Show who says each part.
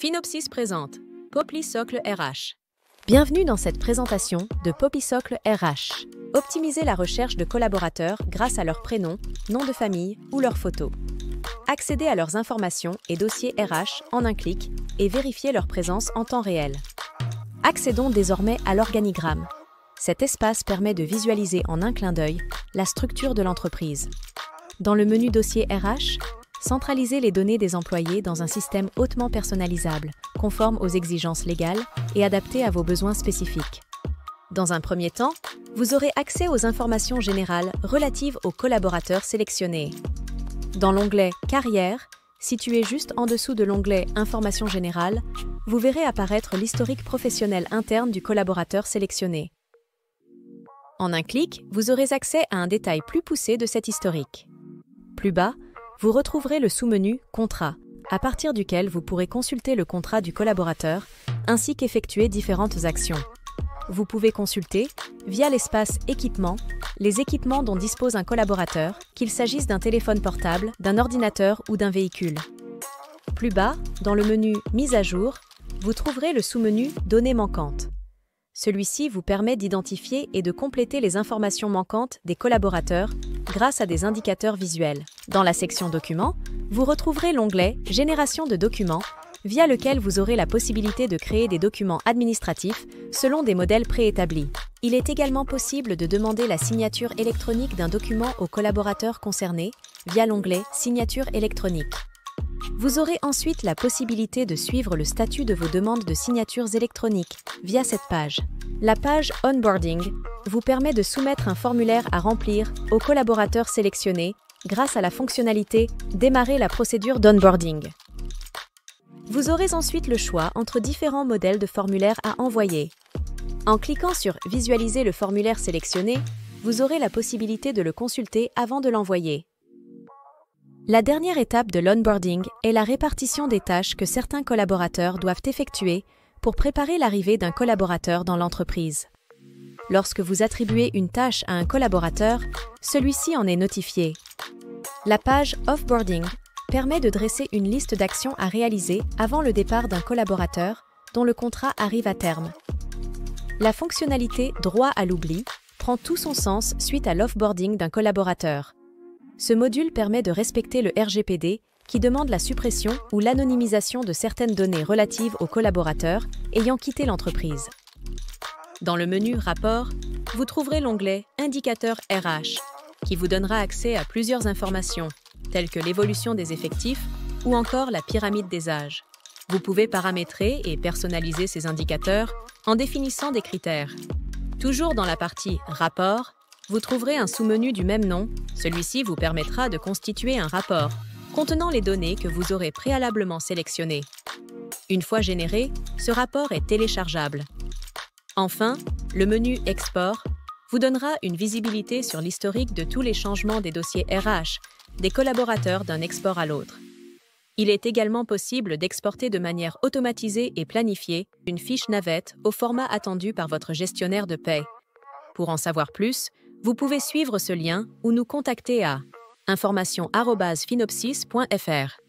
Speaker 1: Finopsis présente Poppy Socle RH. Bienvenue dans cette présentation de Poppy Socle RH. Optimisez la recherche de collaborateurs grâce à leur prénom, nom de famille ou leurs photos. Accédez à leurs informations et dossiers RH en un clic et vérifiez leur présence en temps réel. Accédons désormais à l'organigramme. Cet espace permet de visualiser en un clin d'œil la structure de l'entreprise. Dans le menu Dossier RH, centralisez les données des employés dans un système hautement personnalisable, conforme aux exigences légales et adapté à vos besoins spécifiques. Dans un premier temps, vous aurez accès aux informations générales relatives aux collaborateurs sélectionnés. Dans l'onglet « Carrière », situé juste en dessous de l'onglet « Informations générales », vous verrez apparaître l'historique professionnel interne du collaborateur sélectionné. En un clic, vous aurez accès à un détail plus poussé de cet historique. Plus bas, vous retrouverez le sous-menu « Contrat », à partir duquel vous pourrez consulter le contrat du collaborateur, ainsi qu'effectuer différentes actions. Vous pouvez consulter, via l'espace « Équipements », les équipements dont dispose un collaborateur, qu'il s'agisse d'un téléphone portable, d'un ordinateur ou d'un véhicule. Plus bas, dans le menu « Mise à jour », vous trouverez le sous-menu « Données manquantes ». Celui-ci vous permet d'identifier et de compléter les informations manquantes des collaborateurs grâce à des indicateurs visuels. Dans la section Documents, vous retrouverez l'onglet « Génération de documents » via lequel vous aurez la possibilité de créer des documents administratifs selon des modèles préétablis. Il est également possible de demander la signature électronique d'un document au collaborateur concerné via l'onglet « Signature électronique ». Vous aurez ensuite la possibilité de suivre le statut de vos demandes de signatures électroniques via cette page. La page Onboarding vous permet de soumettre un formulaire à remplir au collaborateur sélectionné grâce à la fonctionnalité « Démarrer la procédure d'onboarding ». Vous aurez ensuite le choix entre différents modèles de formulaires à envoyer. En cliquant sur « Visualiser le formulaire sélectionné », vous aurez la possibilité de le consulter avant de l'envoyer. La dernière étape de l'onboarding est la répartition des tâches que certains collaborateurs doivent effectuer pour préparer l'arrivée d'un collaborateur dans l'entreprise. Lorsque vous attribuez une tâche à un collaborateur, celui-ci en est notifié. La page Offboarding permet de dresser une liste d'actions à réaliser avant le départ d'un collaborateur dont le contrat arrive à terme. La fonctionnalité « Droit à l'oubli » prend tout son sens suite à l'offboarding d'un collaborateur. Ce module permet de respecter le RGPD qui demande la suppression ou l'anonymisation de certaines données relatives aux collaborateurs ayant quitté l'entreprise. Dans le menu Rapport, vous trouverez l'onglet Indicateurs RH qui vous donnera accès à plusieurs informations telles que l'évolution des effectifs ou encore la pyramide des âges. Vous pouvez paramétrer et personnaliser ces indicateurs en définissant des critères. Toujours dans la partie Rapport, vous trouverez un sous-menu du même nom. Celui-ci vous permettra de constituer un rapport contenant les données que vous aurez préalablement sélectionnées. Une fois généré, ce rapport est téléchargeable. Enfin, le menu Export vous donnera une visibilité sur l'historique de tous les changements des dossiers RH des collaborateurs d'un export à l'autre. Il est également possible d'exporter de manière automatisée et planifiée une fiche navette au format attendu par votre gestionnaire de paie. Pour en savoir plus, vous pouvez suivre ce lien ou nous contacter à information@finopsis.fr.